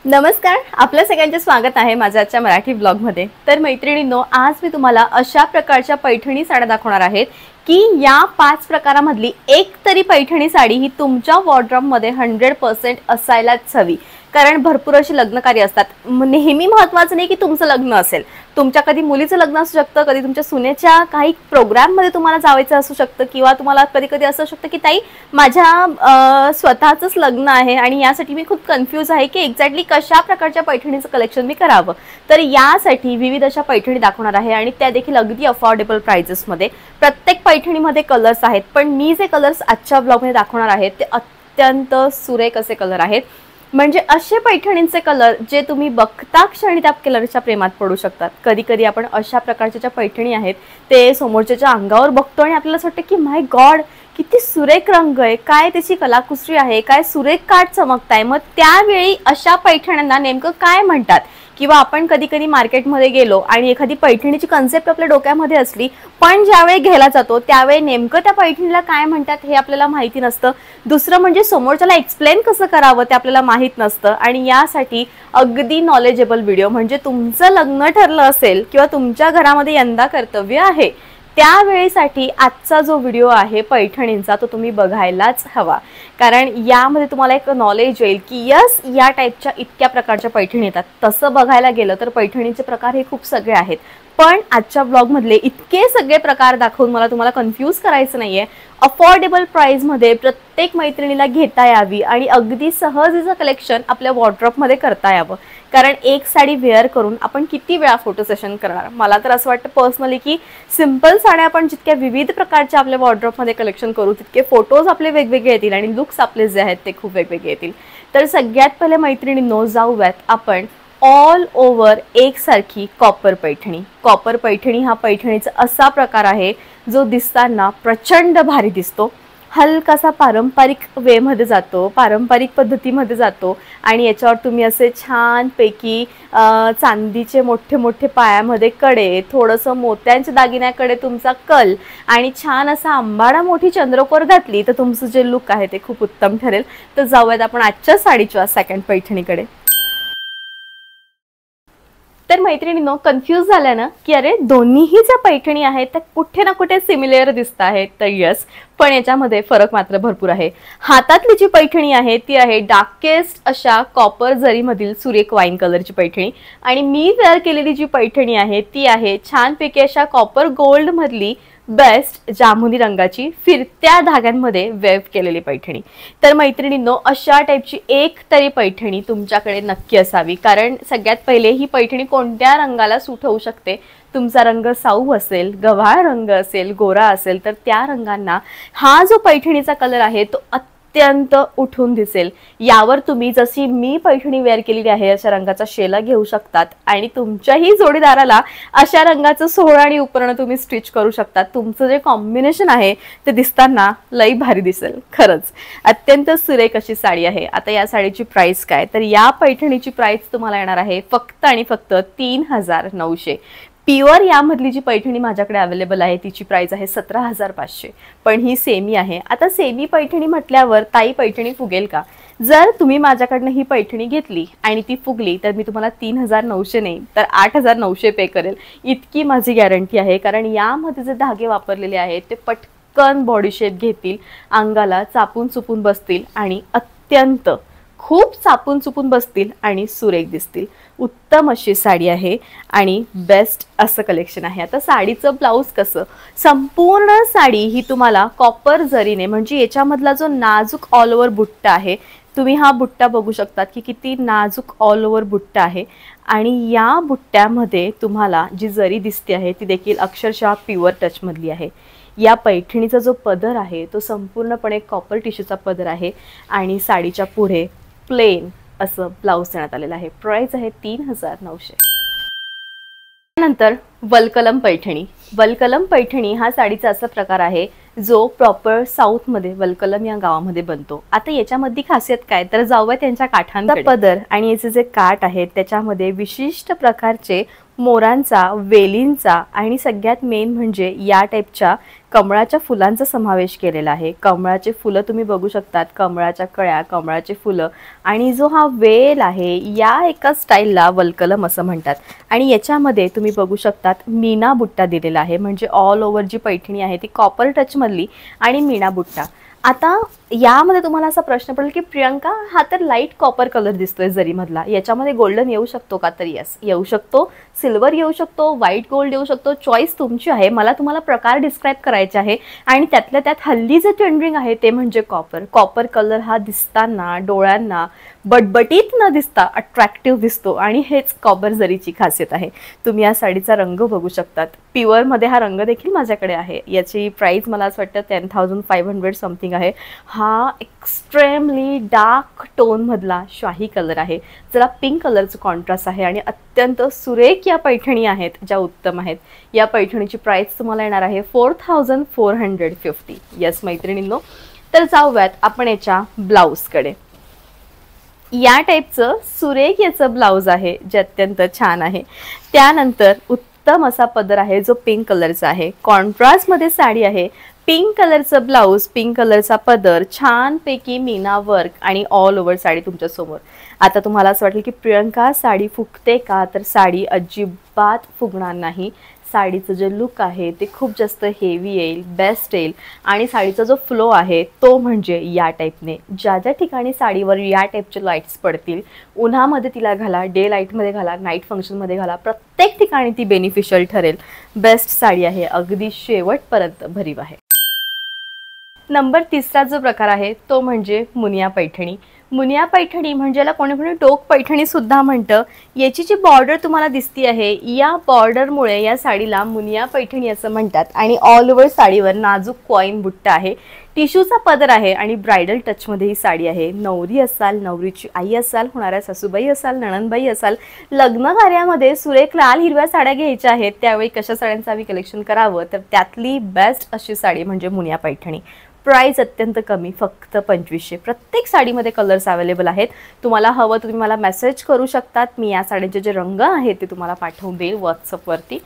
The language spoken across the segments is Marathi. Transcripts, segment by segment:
नमस्कार, आपल्या सगळ्यांचे स्वागत आहे माझ्या आजच्या मराठी ब्लॉगमध्ये। तर मैत्रिणींनो, आज मी तुम्हाला अशा प्रकारच्या पैठणी साड्या दाखवणार आहेत की या 5 प्रकारामधली एक तरी पैठणी साडी ही तुमच्या वॉर्डरोबमध्ये 100% असायलाच हवी। कारण भरपूर अशी लग्नकार्य असतात। नेहमी महत्त्वाचं नाही की तुमचं लग्न असेल, तुमच्या कधी मुलीचं लग्न असू शकतं, कधी तुमच्या सुनेच्या काही प्रोग्राममध्ये तुम्हाला जायचं असू शकतं, किंवा तुम्हाला कधी कधी असू शकतं की ताई माझ्या स्वतःचंच लग्न आहे आणि यासाठी मी खूप कन्फ्यूज आहे की एक्झॅक्टली कशा प्रकारच्या पैठणीचं कलेक्शन मी करावं। तर यासाठी विविध अशा पैठणी दाखवणार आहे आणि त्या देखील अगदी अफोर्डेबल प्राइसेसमध्ये। प्रत्येक पैठणीमध्ये कलर्स आहेत, पण मी जे कलर्स आजच्या ब्लॉगमध्ये दाखवणार आहेत ते अत्यंत सुरेख असे कलर आहेत। म्हणजे असे पैठणींचे कलर जे तुम्ही बघता क्षणी त्या कलरच्या प्रेमात पडू शकतात। कधी कधी आपण अशा प्रकारच्या ज्या पैठणी आहेत ते समोरच्याच्या अंगावर बघतो आणि आपल्याला असं वाटतं की माय गॉड, किती सुरेख रंग आहे, काय त्याची कलाकुसरी आहे, काय सुरेख काठ चमकताय। मग त्यावेळी अशा पैठण्यांना नेमकं काय म्हणतात, किंवा आपण कधी कधी मार्केटमध्ये गेलो आणि एखादी पैठणीची कन्सेप्ट आपल्या डोक्यामध्ये असली, पण ज्यावेळी घ्यायला जातो त्यावेळी नेमकं त्या पैठणीला काय म्हणतात हे आपल्याला माहिती नसतं। दुसरं म्हणजे समोरच्याला एक्सप्लेन कसं करावं ते आपल्याला माहित नसतं। आणि यासाठी अगदी नॉलेजेबल व्हिडिओ, म्हणजे तुमचं लग्न ठरलं असेल किंवा तुमच्या घरामध्ये यंदा कर्तव्य आहे त्यावेळेसाठी आजचा जो व्हिडिओ आहे पैठणींचा तो तुम्ही बघायलाच हवा। कारण यामध्ये तुम्हाला एक नॉलेज येईल की यस, या टाईपच्या इतक्या प्रकारच्या पैठणी येतात। तसं बघायला गेलं तर पैठणीचे प्रकार हे खूप सगळे आहेत, पण आजच्या ब्लॉगमधले इतके सगळे प्रकार दाखवून मला तुम्हाला कन्फ्यूज करायचं नाहीये। अफोर्डेबल प्राइसमध्ये प्रत्येक मैत्रिणीला घेता यावी आणि अगदी सहज कलेक्शन आपल्या वॉर्डरोबमध्ये करता यावं। कारण एक साडी वेअर करून आपण किती वेळा फोटो सेशन करणार। मला तर असं वाटतं पर्सनली की सिंपल साड्या आपण जितक्या विविध प्रकारच्या आपल्या वॉर्डरोबमध्ये कलेक्शन करू तितके फोटोज आपले वेगवेगळे येतील आणि लुक्स आपले जे आहेत ते खूप वेगवेगळे येतील। तर सगळ्यात पहिले मैत्रिणींनो, जाऊयात आपण ऑल ओव्हर एकसारखी कॉपर पैठणी। कॉपर पैठणी हा पैठणीचा असा प्रकार आहे जो दिसताना प्रचंड भारी दिसतो, हलकासा पारंपरिक वेमध्ये जातो, पारंपरिक पद्धतीमध्ये जातो आणि याच्यावर तुम्ही असे छानपैकी चांदीचे मोठे मोठे पायामध्ये कडे, थोडंसं मोत्यांच्या दागिन्याकडे तुमचा कल आणि छान असा आंबाडा मोठी चंद्रकोर घातली तर तुमचं जे लुक आहे ते खूप उत्तम ठरेल। तर जाऊयात आपण आजच्या साडीच्या सेकंड पैठणीकडे। तर मैत्रिणींनो, कन्फ्यूज झाल्या ना की अरे दोन्हीही ज्या पैठणी आहेत त्या कुठे ना कुठे सिमिलर दिसत आहेत, तर यस, पण याच्यामध्ये फरक मात्र भरपूर आहे। हातातली जी पैठणी आहे ती आहे डार्केस्ट अशा कॉपर जरीमधील सुरेख वाईन कलरची पैठणी, आणि मी वेअर केलेली जी पैठणी आहे ती आहे छानपैकी अशा कॉपर गोल्ड मधली बेस्ट जांभुनी रंगाची फिरत्या धाग्यांमध्ये वेव केलेली पैठणी। तर मैत्रिणींनो, अशा टाईपची एक तरी पैठणी तुमच्याकडे नक्की असावी। कारण सगळ्यात पहिले ही पैठणी कोणत्या रंगाला सूट होऊ शकते। तुमचा रंग साऊ असेल, गव्हाळ रंग असेल, गोरा असेल तर त्या रंगांना हा जो पैठणीचा कलर आहे तो अत्यंत उठून दिसेल। यावर तुम्ही जशी मी पैठणी वेअर केलेली आहे अशा रंगाचा शेला घेऊ शकतात आणि तुमच्याही जोडीदाराला अशा रंगाचं सोहळा आणि उपरण तुम्ही स्टिच करू शकतात। तुमचं जे कॉम्बिनेशन आहे ते दिसताना लई भारी दिसेल। खरंच अत्यंत सुरेख अशी साडी आहे। आता या साडीची प्राइस काय, तर या पैठणीची प्राइस तुम्हाला येणार आहे फक्त आणि फक्त 3900। प्युअर यामधली जी पैठणी माझ्याकडे अवेलेबल आहे तिची प्राइस आहे 17500, पण ही सेमी आहे। आता सेमी पैठणी म्हटल्यावर ताई पैठणी फुगेल का? जर तुम्ही माझ्याकडनं ही पैठणी घेतली आणि ती फुगली तर मी तुम्हाला 3900 नाही तर 8900 पे करेल, इतकी माझी गॅरंटी आहे। कारण यामध्ये जे धागे वापरलेले आहेत ते पटकन बॉडी शेप घेतील, अंगाला चापून चुपून बसतील आणि अत्यंत खूप चापून चुपून बसतील आणि सुरेख दिसतील। उत्तम अशी साडी आहे आणि बेस्ट असं कलेक्शन आहे। आता साडीचं ब्लाउज कसं, संपूर्ण साडी ही तुम्हाला कॉपर जरीने, म्हणजे याच्यामधला जो नाजूक ऑल ओव्हर बुट्टा आहे, तुम्ही हा बुट्टा बघू शकतात की किती नाजूक ऑल ओव्हर बुट्टा आहे आणि या बुट्ट्यामध्ये तुम्हाला जी जरी दिसते आहे ती देखील अक्षरशः प्युअर टच मधली आहे। या पैठणीचा जो पदर आहे तो संपूर्णपणे कॉपर टिश्यूचा पदर आहे आणि साडीच्या पुढे प्लेन असं ब्लाउज देण्यात आलेलं आहे। प्राइस आहे 3900। नंतर वलकलम पैठणी। वलकलम पैठणी हा साडीचा असा प्रकार आहे जो प्रॉपर साऊथ मध्ये वलकलम या गावामध्ये बनतो। आता याच्यामध्ये खासियत काय, तर जाऊया त्यांच्या काठांचा पदर आणि याचे जे काठ आहेत त्याच्यामध्ये विशिष्ट प्रकारचे मोरांचा, वेलींचा आणि सगळ्यात मेन म्हणजे या टाईपच्या कमळाच्या फुलांचा समावेश केलेला आहे। कमळाचे फुलं तुम्ही बघू शकतात, कमळाच्या कळ्या, कमळाचे फुलं आणि जो हा वेल आहे या एका स्टाईलला वलकलम असं म्हणतात। आणि याच्यामध्ये तुम्ही बघू शकतात मीना बुट्टा दिलेला आहे, म्हणजे ऑल ओव्हर जी पैठणी आहे ती कॉपर टच मधली आणि मीना बुट्टा। आता यामध्ये तुम्हाला असा प्रश्न पडेल की प्रियंका हा तर लाईट कॉपर कलर दिसतोय जरी मधला, याच्यामध्ये गोल्डन येऊ शकतो का? तर यस येऊ शकतो, सिल्वर येऊ शकतो, व्हाईट गोल्ड येऊ शकतो, चॉईस तुमची आहे। मला तुम्हाला प्रकार डिस्क्राइब करायचे आहे आणि त्यातल्या त्यात हल्ली जे ट्रेंडिंग आहे ते म्हणजे कॉपर। कॉपर कलर हा दिसताना डोळ्यांना बटबटीत न दिसता अट्रॅक्टिव्ह दिसतो आणि हेच कॉपर जरीची खासियत आहे। तुम्ही या साडीचा रंग बघू शकतात, प्युअर मध्ये हा रंग देखील माझ्याकडे आहे। याची प्राइस मला असं वाटतं 10,500 समथिंग आहे। हा एक्स्ट्रीमली डार्क टोन मधला शाही कलर आहे, जरा पिंक कलरचं कॉन्ट्रास्ट आहे आणि अत्यंत सुरेख या पैठणी आहेत ज्या उत्तम आहेत। या पैठणीची प्राइस तुम्हाला येणार आहे 4,450। यस मैत्रिणींनो, तर जाऊयात आपण याच्या ब्लाउजकडे। या टाईपचं सुरेख याचं ब्लाउज आहे जे अत्यंत छान आहे। त्यानंतर उत्तम असा पदर आहे जो पिंक कलरचा आहे, कॉन्ट्रास्ट मध्ये साडी आहे, पिंक कलरचं ब्लाउज, पिंक कलरचा पदर, छानपैकी मीना वर्क आणि ऑल ओव्हर साडी तुमच्या समोर। आता तुम्हाला असं वाटेल की प्रियंका साडी फुगते का? तर साडी अजिबात फुगणार नाही। साडीचं जे लुक आहे ते खूप जास्त हेवी येईल, बेस्ट येईल आणि साडीचा जो फ्लो आहे तो म्हणजे या टाईपने। ज्या ज्या ठिकाणी साडीवर या टाईपचे लाईट्स पडतील, उन्हामध्ये तिला घाला, डे लाईटमध्ये घाला, नाईट फंक्शनमध्ये घाला, प्रत्येक ठिकाणी ती बेनिफिशियल ठरेल। बेस्ट साडी आहे, अगदी शेवटपर्यंत भरीव आहे। नंबर 3 जो प्रकार आहे तो म्हणजे मुनिया पैठणी। मुनिया पैठणी म्हणजे याला कोणी कोणी टोक पैठणी सुद्धा म्हणतं। याची जी बॉर्डर तुम्हाला दिसती आहे या बॉर्डरमुळे या साडीला मुनिया पैठणी असं म्हणतात आणि ऑल ओव्हर साडीवर नाजूक कॉइन बुट्टा आहे, टिश्यूचा पदर आहे आणि ब्रायडल टचमध्ये ही साडी आहे। नवरी असाल, नवरीची आई असाल, होणाऱ्या सासूबाई असाल, नणंदबाई असाल, लग्न कार्यामध्ये सुरेख लाल हिरव्या साड्या घ्यायच्या आहेत, त्यावेळी कशा साड्यांचं आम्ही कलेक्शन करावं तर त्यातली बेस्ट अशी साडी म्हणजे मुनिया पैठणी। प्राइस अत्यंत कमी, फक्त 2500। प्रत्येक साडीमध्ये कलर्स अवेलेबल आहेत, तुम्हाला हवं तुम्ही मला मेसेज करू शकतात, मी या साडीचे जे रंग आहेत ते तुम्हाला पाठवून देईल व्हॉट्सअपवरती।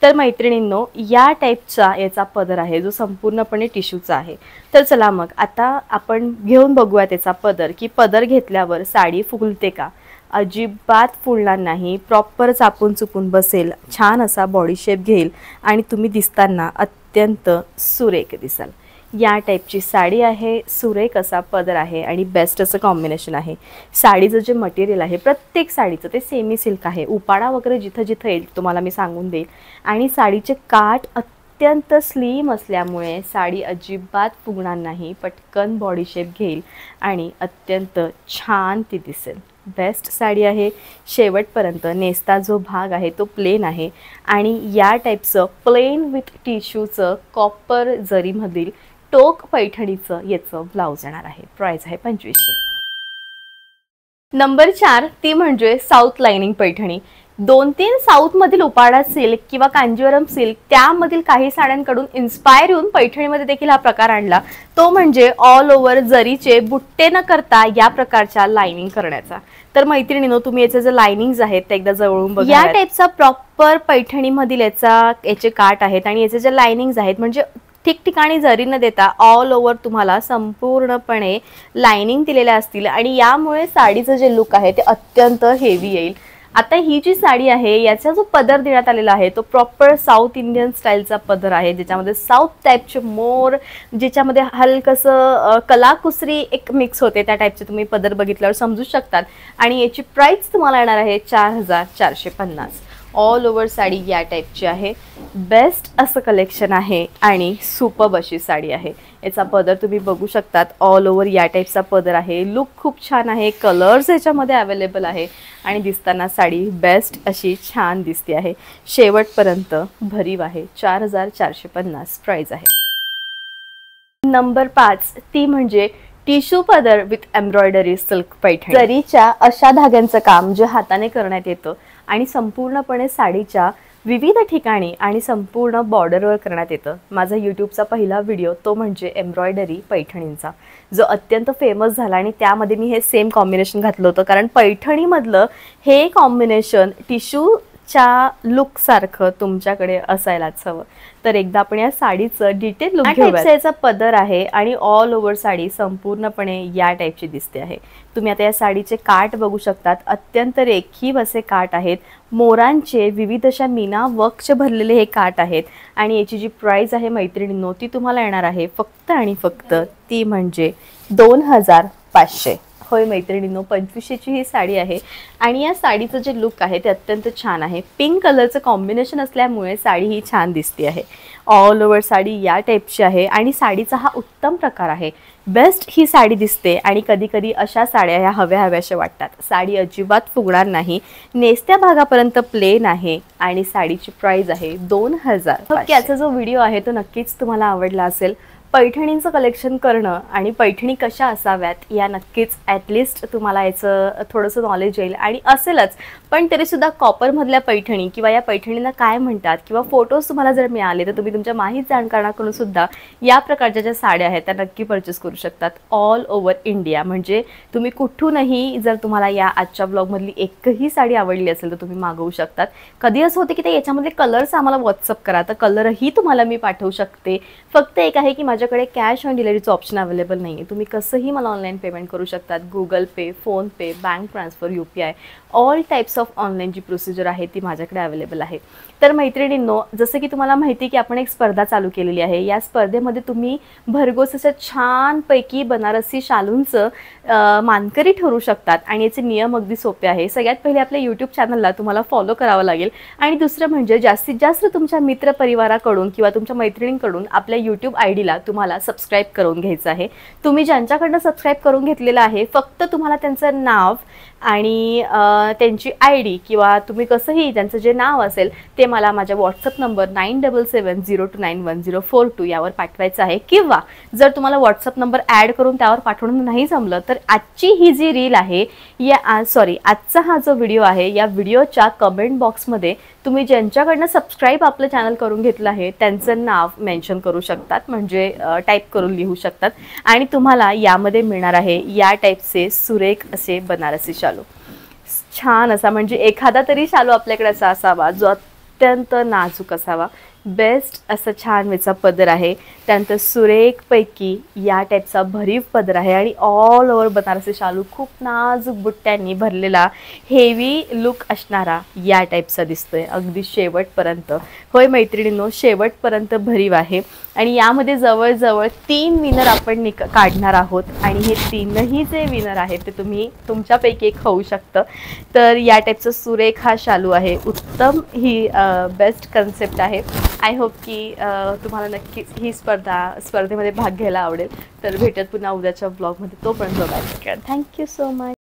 तर मैत्रिणींनो, या टाईपचा याचा पदर आहे जो संपूर्णपणे टिश्यूचा आहे। तर चला मग आता आपण घेऊन बघूया त्याचा पदर, की पदर घेतल्यावर साडी फुगते का? अजिबात फुलणार नाही, प्रॉपर चापून चुपून बसेल, छान असा बॉडी शेप घेईल आणि तुम्ही दिसताना अत्यंत सुरेख दिसाल। या टाईपची साडी आहे, सुरेख असा पदर आहे आणि बेस्ट असं कॉम्बिनेशन आहे। साडीचं जे मटेरियल आहे प्रत्येक साडीचं ते सेमी सिल्क आहे, उपाडा वगैरे जिथं जिथं येईल तुम्हाला मी सांगून देईल। आणि साडीचे काठ अत्यंत स्लिम असल्यामुळे साडी अजिबात फुगणार नाही, पटकन बॉडी शेप घेईल आणि अत्यंत छान ती दिसेल। बेस्ट साडी आहे, शेवटपर्यंत नेसता जो भाग आहे तो प्लेन आहे आणि या टाईपचं प्लेन विथ टिश्यूचं कॉपर जरीमधील टोक पैठणीचं याचं ब्लाउज येणार आहे। प्राइस आहे 2500। नंबर 4 ती म्हणजे साऊथ लाइनिंग पैठणी। 2-3 साऊथ मधील उपाडा सिल्क किंवा कांजीवरम सिल्क त्यामधील काही साड्यांकडून इन्स्पायर होऊन पैठणीमध्ये देखील हा प्रकार आणला, तो म्हणजे ऑल ओव्हर जरीचे बुट्टे न करता या प्रकारच्या लाइनिंग करण्याचा। तर मैत्रिणींनो, तुम्ही याचे जे लाइनिंग्स आहेत ते एकदा जवळून बघा। या टाईपचा प्रॉपर पैठणीमधील याचे काठ आहेत आणि याचे जे लाइनिंग्स आहेत म्हणजे ठिकठिकाणी जरी न देता ऑल ओव्हर तुम्हाला संपूर्णपणे लाइनिंग दिलेल्या असतील आणि यामुळे साडीचं जे लुक आहे ते अत्यंत हेवी येईल। आता ही जी साडी आहे याचा जो पदर देण्यात आलेला आहे तो प्रॉपर साऊथ इंडियन स्टाईलचा पदर आहे, ज्याच्यामध्ये साऊथ टाईपचे मोर, ज्याच्यामध्ये हलकसं कलाकुसरी एक मिक्स होते, त्या टाईपचे तुम्ही पदर बघितल्यावर समजू शकतात। आणि याची प्राइस तुम्हाला येणार आहे 4,450। ऑल ओव्हर साडी या टाईपची आहे, बेस्ट असं कलेक्शन आहे आणि सुपर्ब अशी साडी आहे। याचा पदर तुम्ही बघू शकतात, ऑल ओव्हर या टाईपचा पदर आहे, लुक खूप छान आहे, कलर्स याच्यामध्ये अवेलेबल आहे आणि दिसताना साडी बेस्ट अशी छान दिसते आहे। शेवटपर्यंत भरीव आहे, 4,450 प्राइस आहे। नंबर 5 ती म्हणजे टिश्यू पदर विथ एम्ब्रॉयडरी सिल्क पैठणी। जरीच्या अशा धाग्यांचं काम जे हाताने करण्यात येतं आणि संपूर्णपणे साडीच्या विविध ठिकाणी आणि संपूर्ण बॉर्डरवर करण्यात येतं। माझा यूट्यूबचा पहिला व्हिडिओ तो म्हणजे एम्ब्रॉयडरी पैठणींचा, जो अत्यंत फेमस झाला आणि त्यामध्ये मी हे सेम कॉम्बिनेशन घातलं होतं, कारण पैठणीमधलं हे कॉम्बिनेशन टिश्यू आजच्या लुक सारखं तुमच्याकडे असायलाच हवं. तर एकदा आपण या साडीचं डिटेल लुक घेऊया. याचा पदर आहे आणि ऑल ओव्हर साडी संपूर्णपणे या टाईपची दिसते आहे. तुम्ही आता या साडीचे काठ बघू शकतात. अत्यंत रेखीव असे काठ आहेत. मोरांचे विविध अशा मीना वर्कचे भरलेले हे काठ आहेत. आणि याची जी प्राइस आहे मैत्रिणींनो, ती तुम्हाला येणार आहे फक्त आणि फक्त ती म्हणजे 2500. होय मैत्रिणींनो, 2500ची ही साडी आहे. आणि या साडीचं जे लुक आहे ते अत्यंत छान आहे. पिंक कलरचं कॉम्बिनेशन असल्यामुळे साडी ही छान दिसते आहे. ऑल ओव्हर साडी या टाईपची आहे आणि साडीचा हा उत्तम प्रकार आहे. बेस्ट ही साडी दिसते आणि कधी कधी अशा साड्या ह्या हव्याशा वाटतात. साडी अजिबात फुगणार नाही, नेसत्या भागापर्यंत प्लेन आहे आणि साडीची प्राइस आहे 2000. याचा जो व्हिडिओ आहे तो नक्कीच तुम्हाला आवडला असेल. पैठणींचं कलेक्शन करणं आणि पैठणी कशा असाव्यात या नक्कीच ॲटलिस्ट तुम्हाला याचं थोडंसं नॉलेज येईल आणि असेलच. पण तरीसुद्धा कॉपरमधल्या पैठणी किंवा या पैठणींना काय म्हणतात किंवा फोटोज तुम्हाला जर मिळाले तर तुम्ही तुमच्या माहीत जाणकारांकडून सुद्धा या प्रकारच्या ज्या साड्या आहेत त्या नक्की परचेस करू शकतात. ऑल ओव्हर इंडिया, म्हणजे तुम्ही कुठूनही जर तुम्हाला या आजच्या ब्लॉगमधली एकही साडी आवडली असेल तर तुम्ही मागवू शकतात. कधी असं होते की ते याच्यामधले कलर्स आम्हाला व्हॉट्सअप करा, तर कलरही तुम्हाला मी पाठवू शकते. फक्त एक आहे की माझ्याकडे कॅश ऑन डिलिव्हरीचं ऑप्शन अवेलेबल नाही आहे. तुम्ही कसंही मला ऑनलाईन पेमेंट करू शकतात. Google pay, PhonePe, bank transfer, UPI, all types of online जी प्रोसिजर आहे ती माझ्याकडे अवेलेबल आहे. तर मैत्रिणींनो, जसं की तुम्हाला माहिती की आपण एक स्पर्धा चालू केलेली आहे. या स्पर्धेमध्ये तुम्ही भरघोस असं छानपैकी बनारसी शालूंचं मानकरी ठरू शकतात आणि याचे नियम अगदी सोपे आहे. सगळ्यात पहिले आपल्या यूट्यूब चॅनलला तुम्हाला फॉलो करावं लागेल आणि दुसरं म्हणजे जास्तीत जास्त तुमच्या मित्रपरिवाराकडून किंवा तुमच्या मैत्रिणींकडून आपल्या यूट्यूब आयडीला तुम्हाला सबस्क्राईब करून घ्यायचं आहे. तुम्ही ज्यांच्याकडनं सबस्क्राईब करून घेतलेलं आहे फक्त तुम्हाला त्यांचं नाव आणि त्यांची ID किंवा तुम्ही कसंही त्यांचं जे नाव असेल ते मला माझ्या व्हॉट्सअप नंबर 9770291042 यावर पाठवायचं आहे. किंवा जर तुम्हाला व्हॉट्सअप नंबर ॲड करून त्यावर पाठवणं नाही जमलं तर आजची ही जी रील आहे आजचा हा जो व्हिडिओ आहे या व्हिडिओच्या कमेंट बॉक्समध्ये तुम्ही ज्यांच्याकडनं सबस्क्राईब आपलं चॅनल करून घेतलं आहे त्यांचं नाव मेन्शन करू शकतात, म्हणजे टाईप करून लिहू शकतात आणि तुम्हाला यामध्ये मिळणार आहे या टाईपचे सुरेख असे बनारसी शालू. छान असा, म्हणजे एखादा तरी शालू आपल्याकडे असा असावा जो अत्यंत नाजूक असावा. बेस्ट असं छान वेचा पदर आहे. त्यानंतर सुरेखपैकी या टाईपचा भरीव पदर आहे आणि ऑल ओव्हर बनारसी शालू खूप नाजूक बुट्ट्यांनी भरलेला हेवी लुक असणारा या टाईपचा दिसतोय अगदी शेवटपर्यंत. होय मैत्रिणींनो, शेवटपर्यंत भरीव आहे आणि यामध्ये जवळजवळ 3 विनर आपण काढणार आहोत आणि हे 3ही जे विनर आहेत ते तुम्ही तुमच्यापैकी एक होऊ शकतं. तर या टाईपचं सुरेख हा शालू आहे. उत्तम ही बेस्ट कन्सेप्ट आहे. आय होप की तुम्हाला नक्कीच ही स्पर्धेमध्ये भाग घ्यायला आवडेल. तर भेटत पुन्हा उद्याच्या ब्लॉगमध्ये. तोपर्यंत बघायला. Thank you so much.